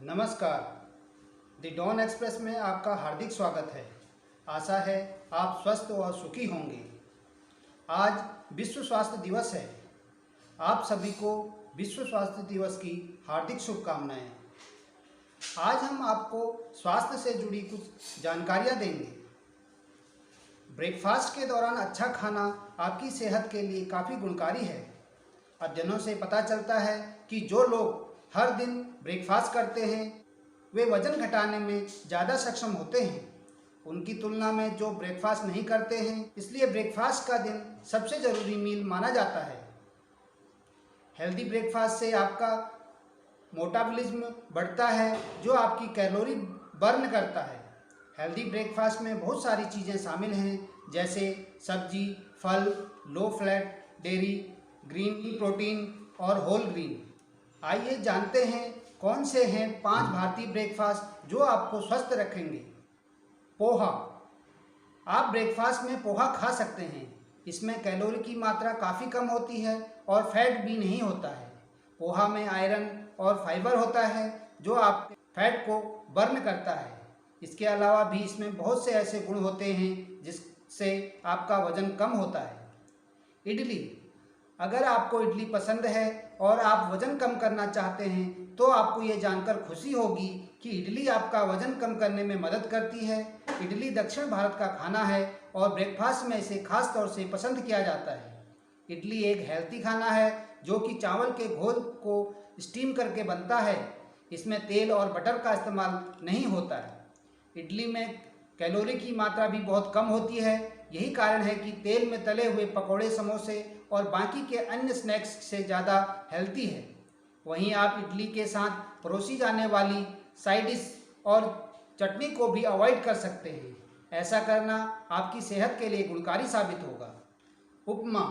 नमस्कार। The don express में आपका हार्दिक स्वागत है। आशा है आप स्वस्थ और सुखी होंगे। आज विश्व स्वास्थ्य दिवस है। आप सभी को विश्व स्वास्थ्य दिवस की हार्दिक शुभकामनाएं। आज हम आपको स्वास्थ्य से जुड़ी कुछ जानकारियां देंगे। ब्रेकफास्ट के दौरान अच्छा खाना आपकी सेहत के लिए काफ़ी गुणकारी है। अध्ययनों से पता चलता है कि जो लोग हर दिन ब्रेकफास्ट करते हैं वे वजन घटाने में ज़्यादा सक्षम होते हैं उनकी तुलना में जो ब्रेकफास्ट नहीं करते हैं। इसलिए ब्रेकफास्ट का दिन सबसे ज़रूरी मील माना जाता है। हेल्दी ब्रेकफास्ट से आपका मेटाबॉलिज्म बढ़ता है जो आपकी कैलोरी बर्न करता है। हेल्दी ब्रेकफास्ट में बहुत सारी चीज़ें शामिल हैं जैसे सब्जी, फल, low fat, dairy, green protein और होल ग्रीन। आइए जानते हैं कौन से हैं 5 भारतीय ब्रेकफास्ट जो आपको स्वस्थ रखेंगे। पोहा। आप ब्रेकफास्ट में पोहा खा सकते हैं। इसमें कैलोरी की मात्रा काफ़ी कम होती है और फैट भी नहीं होता है। पोहा में आयरन और फाइबर होता है जो आपके फैट को बर्न करता है। इसके अलावा भी इसमें बहुत से ऐसे गुण होते हैं जिससे आपका वजन कम होता है। इडली। अगर आपको इडली पसंद है और आप वज़न कम करना चाहते हैं तो आपको ये जानकर खुशी होगी कि इडली आपका वज़न कम करने में मदद करती है। इडली दक्षिण भारत का खाना है और ब्रेकफास्ट में इसे खास तौर से पसंद किया जाता है। इडली एक हेल्दी खाना है जो कि चावल के घोल को स्टीम करके बनता है। इसमें तेल और बटर का इस्तेमाल नहीं होता है। इडली में कैलोरी की मात्रा भी बहुत कम होती है। यही कारण है कि तेल में तले हुए पकौड़े, समोसे और बाकी के अन्य स्नैक्स से ज़्यादा हेल्दी है। वहीं आप इडली के साथ परोसी जाने वाली साइड डिश और चटनी को भी अवॉइड कर सकते हैं। ऐसा करना आपकी सेहत के लिए गुणकारी साबित होगा। उपमा।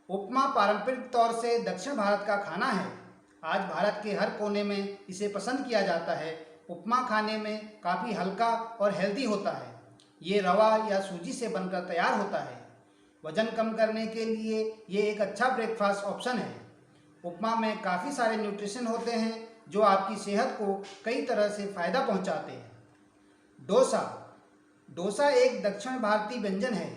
उपमा पारंपरिक तौर से दक्षिण भारत का खाना है। आज भारत के हर कोने में इसे पसंद किया जाता है। उपमा खाने में काफ़ी हल्का और हेल्दी होता है। ये रवा या सूजी से बनकर तैयार होता है। वज़न कम करने के लिए ये एक अच्छा ब्रेकफास्ट ऑप्शन है। उपमा में काफ़ी सारे न्यूट्रिशन होते हैं जो आपकी सेहत को कई तरह से फ़ायदा पहुंचाते हैं। डोसा। डोसा एक दक्षिण भारतीय व्यंजन है।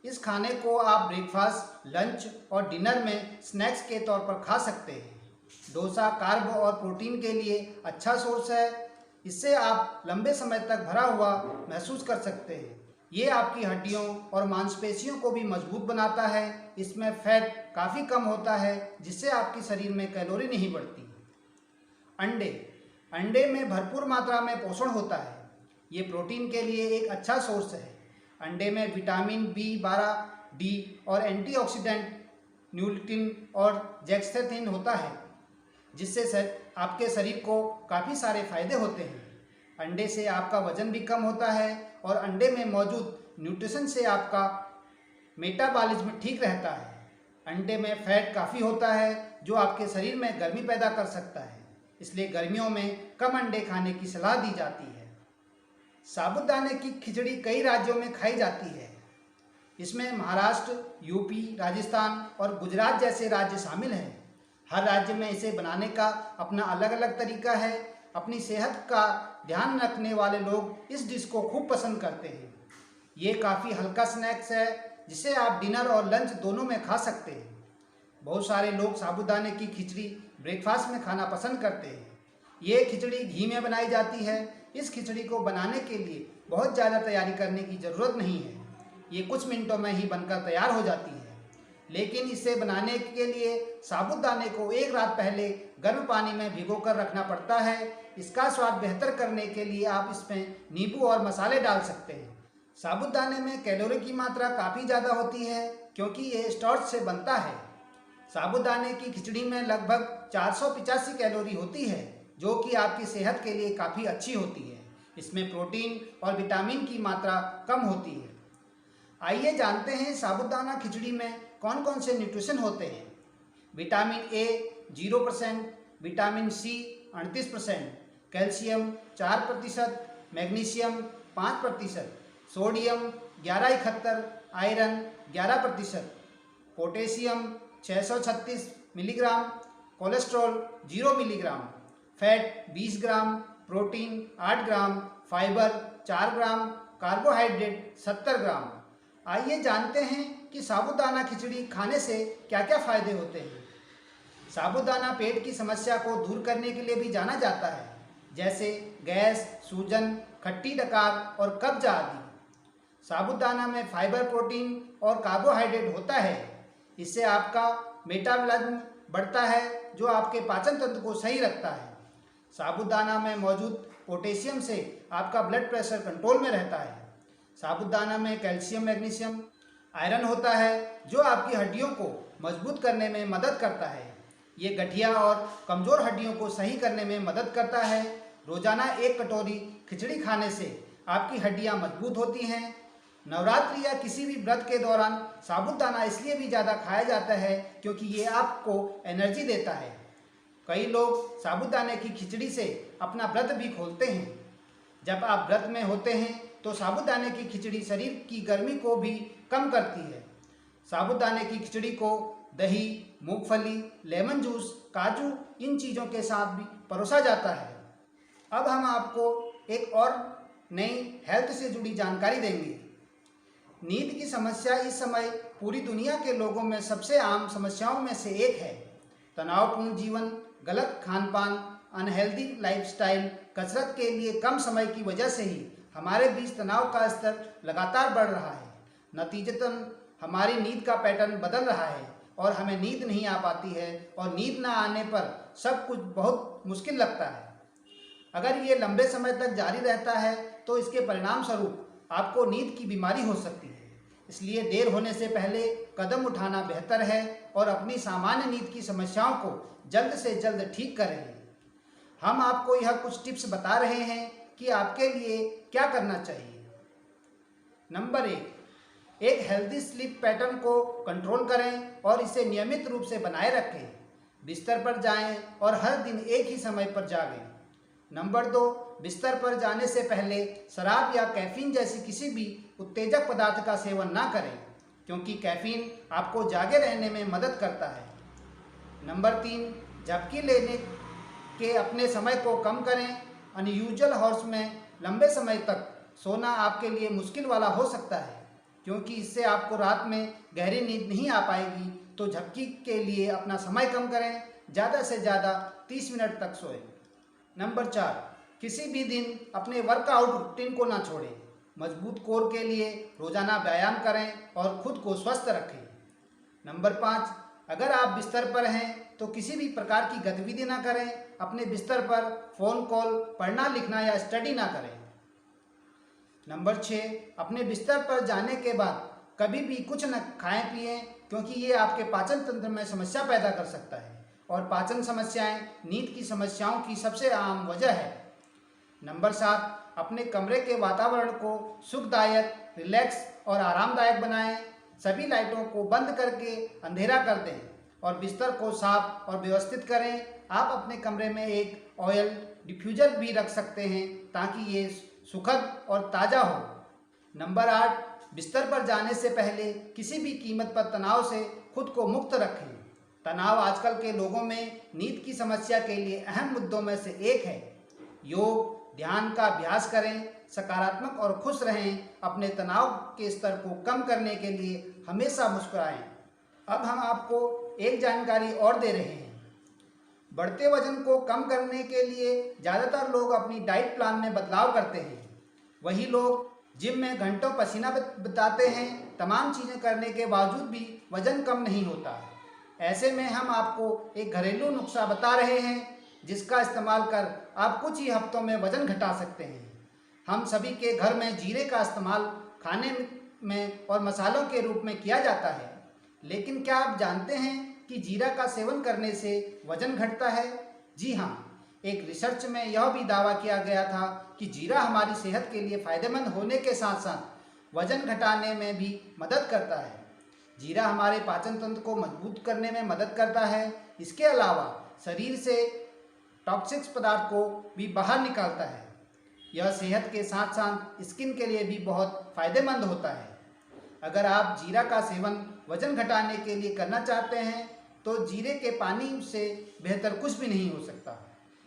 इस खाने को आप ब्रेकफास्ट, लंच और डिनर में स्नैक्स के तौर पर खा सकते हैं। डोसा कार्ब और प्रोटीन के लिए अच्छा सोर्स है। इससे आप लंबे समय तक भरा हुआ महसूस कर सकते हैं। ये आपकी हड्डियों और मांसपेशियों को भी मजबूत बनाता है। इसमें फैट काफ़ी कम होता है जिससे आपके शरीर में कैलोरी नहीं बढ़ती। अंडे। अंडे में भरपूर मात्रा में पोषण होता है। ये प्रोटीन के लिए एक अच्छा सोर्स है। अंडे में विटामिन B12, D और एंटीऑक्सीडेंट न्यूलिटिन और जेक्सेथिन होता है जिससे आपके शरीर को काफ़ी सारे फायदे होते हैं। अंडे से आपका वजन भी कम होता है और अंडे में मौजूद न्यूट्रिशन से आपका मेटाबॉलिज्म ठीक रहता है। अंडे में फैट काफ़ी होता है जो आपके शरीर में गर्मी पैदा कर सकता है। इसलिए गर्मियों में कम अंडे खाने की सलाह दी जाती है। साबूदाने की खिचड़ी कई राज्यों में खाई जाती है। इसमें महाराष्ट्र, यूपी, राजस्थान और गुजरात जैसे राज्य शामिल हैं। हर राज्य में इसे बनाने का अपना अलग अलग तरीका है। अपनी सेहत का ध्यान रखने वाले लोग इस डिश को खूब पसंद करते हैं। ये काफ़ी हल्का स्नैक्स है जिसे आप डिनर और लंच दोनों में खा सकते हैं। बहुत सारे लोग साबूदाने की खिचड़ी ब्रेकफास्ट में खाना पसंद करते हैं। ये खिचड़ी घी में बनाई जाती है। इस खिचड़ी को बनाने के लिए बहुत ज़्यादा तैयारी करने की ज़रूरत नहीं है। ये कुछ मिनटों में ही बनकर तैयार हो जाती है। लेकिन इसे बनाने के लिए साबूदाने को एक रात पहले गर्म पानी में भिगोकर रखना पड़ता है। इसका स्वाद बेहतर करने के लिए आप इसमें नींबू और मसाले डाल सकते हैं। साबूदाने में कैलोरी की मात्रा काफ़ी ज़्यादा होती है क्योंकि ये स्टार्च से बनता है। साबूदाने की खिचड़ी में लगभग 485 कैलोरी होती है जो कि आपकी सेहत के लिए काफ़ी अच्छी होती है। इसमें प्रोटीन और विटामिन की मात्रा कम होती है। आइए जानते हैं साबूदाना खिचड़ी में कौन कौन से न्यूट्रिशन होते हैं। Vitamin A 0%, vitamin C 38%, calcium 4%, magnesium 5%, sodium 1171, iron 11%, potassium 636 milligram, cholesterol 0 milligram, fat 20 gram, protein 8 gram, fibre 4 gram, carbohydrate 70 gram. आइए जानते हैं कि साबूदाना खिचड़ी खाने से क्या क्या फायदे होते हैं। साबूदाना पेट की समस्या को दूर करने के लिए भी जाना जाता है, जैसे गैस, सूजन, खट्टी डकार और कब्ज आदि। साबूदाना में फाइबर, प्रोटीन और कार्बोहाइड्रेट होता है। इससे आपका मेटाबॉलिज्म बढ़ता है, जो आपके पाचन तंत्र को सही रखता है। साबूदाना में मौजूद पोटेशियम से आपका ब्लड प्रेशर कंट्रोल में रहता है। साबूदाना में कैल्शियम, मैग्नीशियम, आयरन होता है, जो आपकी हड्डियों को मजबूत करने में मदद करता है। ये गठिया और कमज़ोर हड्डियों को सही करने में मदद करता है। रोजाना 1 कटोरी खिचड़ी खाने से आपकी हड्डियां मजबूत होती हैं। नवरात्रि या किसी भी व्रत के दौरान साबूदाना इसलिए भी ज़्यादा खाया जाता है क्योंकि ये आपको एनर्जी देता है। कई लोग साबूदाने की खिचड़ी से अपना व्रत भी खोलते हैं। जब आप व्रत में होते हैं तो साबूदाने की खिचड़ी शरीर की गर्मी को भी कम करती है। साबूदाने की खिचड़ी को दही, मूंगफली, लेमन जूस, काजू इन चीज़ों के साथ भी परोसा जाता है। अब हम आपको एक और नई हेल्थ से जुड़ी जानकारी देंगे। नींद की समस्या इस समय पूरी दुनिया के लोगों में सबसे आम समस्याओं में से एक है। तनावपूर्ण जीवन, गलत खान पान, अनहेल्दी लाइफस्टाइल, कसरत के लिए कम समय की वजह से ही हमारे बीच तनाव का स्तर लगातार बढ़ रहा है। नतीजतन हमारी नींद का पैटर्न बदल रहा है और हमें नींद नहीं आ पाती है और नींद ना आने पर सब कुछ बहुत मुश्किल लगता है। अगर ये लंबे समय तक जारी रहता है तो इसके परिणाम स्वरूप आपको नींद की बीमारी हो सकती है। इसलिए देर होने से पहले कदम उठाना बेहतर है और अपनी सामान्य नींद की समस्याओं को जल्द से जल्द ठीक करें। हम आपको यह कुछ टिप्स बता रहे हैं कि आपके लिए क्या करना चाहिए। नंबर 1, एक हेल्दी स्लीप पैटर्न को कंट्रोल करें और इसे नियमित रूप से बनाए रखें। बिस्तर पर जाएं और हर दिन एक ही समय पर जागें। नंबर 2, बिस्तर पर जाने से पहले शराब या कैफीन जैसी किसी भी उत्तेजक पदार्थ का सेवन ना करें, क्योंकि कैफीन आपको जागे रहने में मदद करता है। नंबर 3, झपकी लेने के अपने समय को कम करें। अनयूजुअल हॉर्स में लंबे समय तक सोना आपके लिए मुश्किल वाला हो सकता है, क्योंकि इससे आपको रात में गहरी नींद नहीं आ पाएगी। तो झपकी के लिए अपना समय कम करें, ज़्यादा से ज़्यादा 30 मिनट तक सोएं। नंबर 4, किसी भी दिन अपने वर्कआउट रूटीन को ना छोड़ें। मजबूत कोर के लिए रोजाना व्यायाम करें और खुद को स्वस्थ रखें। नंबर 5, अगर आप बिस्तर पर हैं तो किसी भी प्रकार की गतिविधि ना करें। अपने बिस्तर पर फ़ोन कॉल, पढ़ना लिखना या स्टडी ना करें। नंबर 6, अपने बिस्तर पर जाने के बाद कभी भी कुछ न खाएं पिएं, क्योंकि ये आपके पाचन तंत्र में समस्या पैदा कर सकता है और पाचन समस्याएं नींद की समस्याओं की सबसे आम वजह है। नंबर 7, अपने कमरे के वातावरण को सुखदायक, रिलैक्स और आरामदायक बनाएं। सभी लाइटों को बंद करके अंधेरा कर दें और बिस्तर को साफ और व्यवस्थित करें। आप अपने कमरे में एक ऑयल डिफ्यूज़र भी रख सकते हैं ताकि ये सुखद और ताज़ा हो। नंबर 8, बिस्तर पर जाने से पहले किसी भी कीमत पर तनाव से खुद को मुक्त रखें। तनाव आजकल के लोगों में नींद की समस्या के लिए अहम मुद्दों में से एक है। योग, ध्यान का अभ्यास करें, सकारात्मक और खुश रहें। अपने तनाव के स्तर को कम करने के लिए हमेशा मुस्कुराएं। अब हम आपको एक जानकारी और दे रहे हैं। बढ़ते वजन को कम करने के लिए ज़्यादातर लोग अपनी डाइट प्लान में बदलाव करते हैं। वही लोग जिम में घंटों पसीना बिताते हैं। तमाम चीज़ें करने के बावजूद भी वजन कम नहीं होता। ऐसे में हम आपको एक घरेलू नुस्खा बता रहे हैं जिसका इस्तेमाल कर आप कुछ ही हफ्तों में वजन घटा सकते हैं। हम सभी के घर में जीरे का इस्तेमाल खाने में और मसालों के रूप में किया जाता है, लेकिन क्या आप जानते हैं कि जीरा का सेवन करने से वजन घटता है? जी हाँ, एक रिसर्च में यह भी दावा किया गया था कि जीरा हमारी सेहत के लिए फायदेमंद होने के साथ साथ वजन घटाने में भी मदद करता है। जीरा हमारे पाचन तंत्र को मजबूत करने में मदद करता है। इसके अलावा शरीर से टॉक्सिक पदार्थ को भी बाहर निकालता है। यह सेहत के साथ साथ स्किन के लिए भी बहुत फायदेमंद होता है। अगर आप जीरा का सेवन वजन घटाने के लिए करना चाहते हैं तो जीरे के पानी से बेहतर कुछ भी नहीं हो सकता।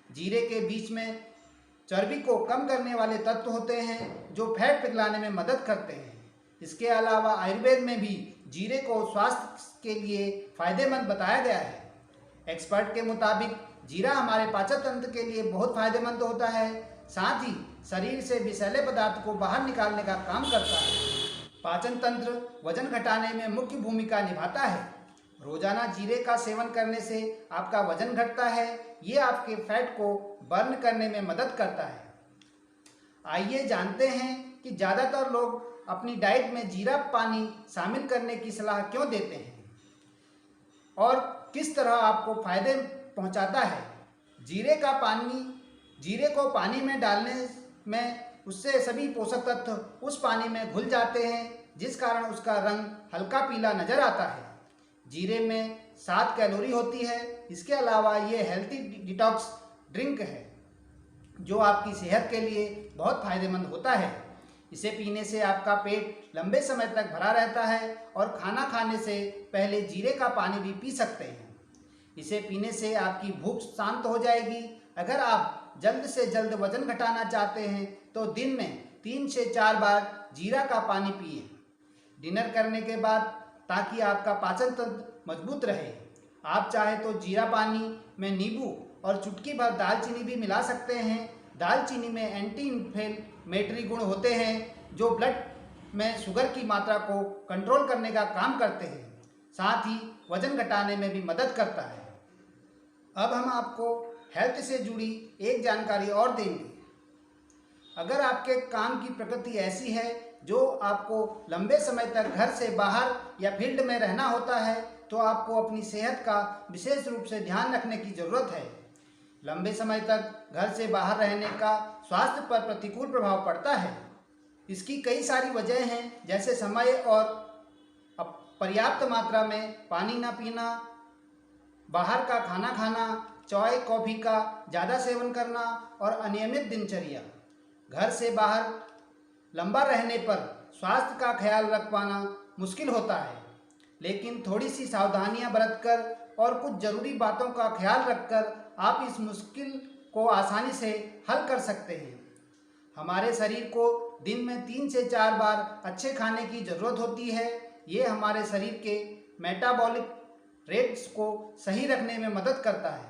जीरे के बीच में चर्बी को कम करने वाले तत्व होते हैं जो फैट पिघलाने में मदद करते हैं। इसके अलावा आयुर्वेद में भी जीरे को स्वास्थ्य के लिए फायदेमंद बताया गया है। एक्सपर्ट के मुताबिक जीरा हमारे पाचन तंत्र के लिए बहुत फायदेमंद होता है, साथ ही शरीर से विषैले पदार्थ को बाहर निकालने का काम करता है। पाचन तंत्र वजन घटाने में मुख्य भूमिका निभाता है। रोजाना जीरे का सेवन करने से आपका वजन घटता है। ये आपके फैट को बर्न करने में मदद करता है। आइए जानते हैं कि ज़्यादातर लोग अपनी डाइट में जीरा पानी शामिल करने की सलाह क्यों देते हैं और किस तरह आपको फायदे पहुंचाता है। जीरे को पानी में डालने में उससे सभी पोषक तत्व उस पानी में घुल जाते हैं, जिस कारण उसका रंग हल्का पीला नजर आता है। जीरे में 7 कैलोरी होती है। इसके अलावा ये हेल्थी डिटॉक्स ड्रिंक है जो आपकी सेहत के लिए बहुत फायदेमंद होता है। इसे पीने से आपका पेट लंबे समय तक भरा रहता है और खाना खाने से पहले जीरे का पानी भी पी सकते हैं। इसे पीने से आपकी भूख शांत हो जाएगी। अगर आप जल्द से जल्द वजन घटाना चाहते हैं तो दिन में 3 से 4 बार जीरा का पानी पिए डिनर करने के बाद, ताकि आपका पाचन तंत्र मजबूत रहे। आप चाहे तो जीरा पानी में नींबू और चुटकी भर दालचीनी भी मिला सकते हैं। दालचीनी में एंटी इन्फ्लेमेटरी गुण होते हैं जो ब्लड में शुगर की मात्रा को कंट्रोल करने का काम करते हैं, साथ ही वजन घटाने में भी मदद करता है। अब हम आपको हेल्थ से जुड़ी एक जानकारी और देंगे। अगर आपके काम की प्रकृति ऐसी है जो आपको लंबे समय तक घर से बाहर या फील्ड में रहना होता है, तो आपको अपनी सेहत का विशेष रूप से ध्यान रखने की ज़रूरत है। लंबे समय तक घर से बाहर रहने का स्वास्थ्य पर प्रतिकूल प्रभाव पड़ता है। इसकी कई सारी वजह हैं, जैसे समय और पर्याप्त मात्रा में पानी न पीना, बाहर का खाना खाना, चाय कॉफ़ी का ज़्यादा सेवन करना और अनियमित दिनचर्या। घर से बाहर लंबा रहने पर स्वास्थ्य का ख्याल रख पाना मुश्किल होता है, लेकिन थोड़ी सी सावधानियां बरतकर और कुछ ज़रूरी बातों का ख्याल रखकर आप इस मुश्किल को आसानी से हल कर सकते हैं। हमारे शरीर को दिन में 3 से 4 बार अच्छे खाने की ज़रूरत होती है। ये हमारे शरीर के मेटाबॉलिक रेट्स को सही रखने में मदद करता है।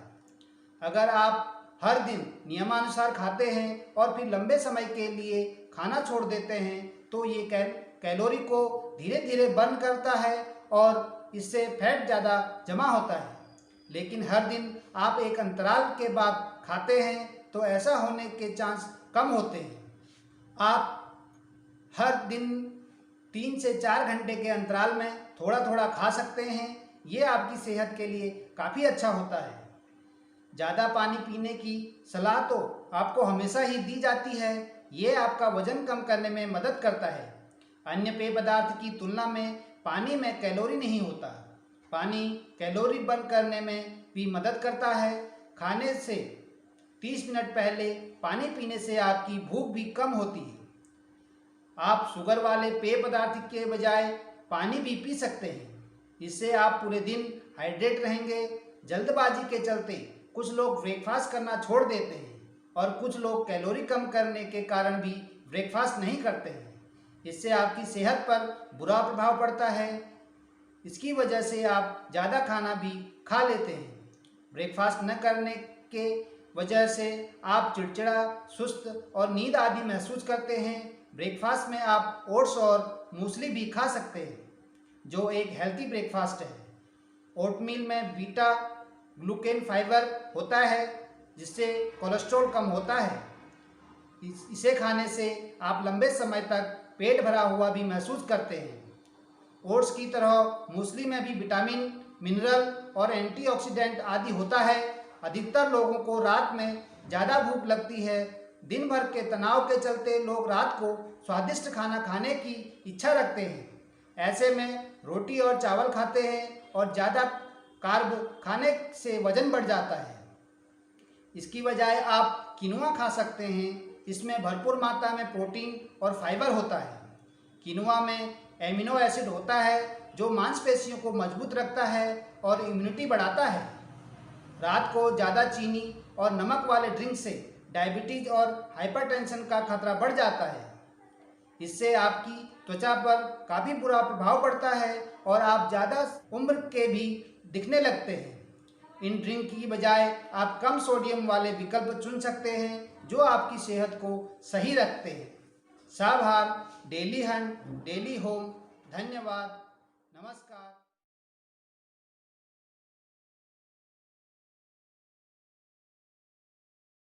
अगर आप हर दिन नियमानुसार खाते हैं और फिर लंबे समय के लिए खाना छोड़ देते हैं, तो ये कैलोरी को धीरे धीरे बर्न करता है और इससे फैट ज़्यादा जमा होता है। लेकिन हर दिन आप एक अंतराल के बाद खाते हैं तो ऐसा होने के चांस कम होते हैं। आप हर दिन 3 से 4 घंटे के अंतराल में थोड़ा थोड़ा खा सकते हैं। ये आपकी सेहत के लिए काफ़ी अच्छा होता है। ज़्यादा पानी पीने की सलाह तो आपको हमेशा ही दी जाती है। ये आपका वजन कम करने में मदद करता है। अन्य पेय पदार्थ की तुलना में पानी में कैलोरी नहीं होता। पानी कैलोरी बर्न करने में भी मदद करता है। खाने से 30 मिनट पहले पानी पीने से आपकी भूख भी कम होती है। आप शुगर वाले पेय पदार्थ के बजाय पानी भी पी सकते हैं। इससे आप पूरे दिन हाइड्रेट रहेंगे। जल्दबाजी के चलते कुछ लोग ब्रेकफास्ट करना छोड़ देते हैं और कुछ लोग कैलोरी कम करने के कारण भी ब्रेकफास्ट नहीं करते हैं। इससे आपकी सेहत पर बुरा प्रभाव पड़ता है। इसकी वजह से आप ज़्यादा खाना भी खा लेते हैं। ब्रेकफास्ट न करने के वजह से आप चिड़चिड़ा, सुस्त और नींद आदि महसूस करते हैं। ब्रेकफास्ट में आप ओट्स और मूसली भी खा सकते हैं, जो एक हेल्थी ब्रेकफास्ट है। ओटमील में बीटा ग्लूकेन फाइबर होता है, जिससे कोलेस्ट्रॉल कम होता है। इसे खाने से आप लंबे समय तक पेट भरा हुआ भी महसूस करते हैं। ओट्स की तरह मूसली में भी विटामिन, मिनरल और एंटीऑक्सीडेंट आदि होता है। अधिकतर लोगों को रात में ज़्यादा भूख लगती है। दिन भर के तनाव के चलते लोग रात को स्वादिष्ट खाना खाने की इच्छा रखते हैं। ऐसे में रोटी और चावल खाते हैं और ज़्यादा कार्ब खाने से वजन बढ़ जाता है। इसकी बजाय आप किनुआ खा सकते हैं। इसमें भरपूर मात्रा में प्रोटीन और फाइबर होता है। किनुआ में एमिनो एसिड होता है जो मांसपेशियों को मजबूत रखता है और इम्यूनिटी बढ़ाता है। रात को ज़्यादा चीनी और नमक वाले ड्रिंक से डायबिटीज और हाइपरटेंशन का खतरा बढ़ जाता है। इससे आपकी त्वचा पर काफ़ी बुरा प्रभाव पड़ता है और आप ज़्यादा उम्र के भी दिखने लगते हैं। इन ड्रिंक की बजाय आप कम सोडियम वाले विकल्प चुन सकते हैं जो आपकी सेहत को सही रखते हैं। साभार, डेली हंट, डेली होम। धन्यवाद।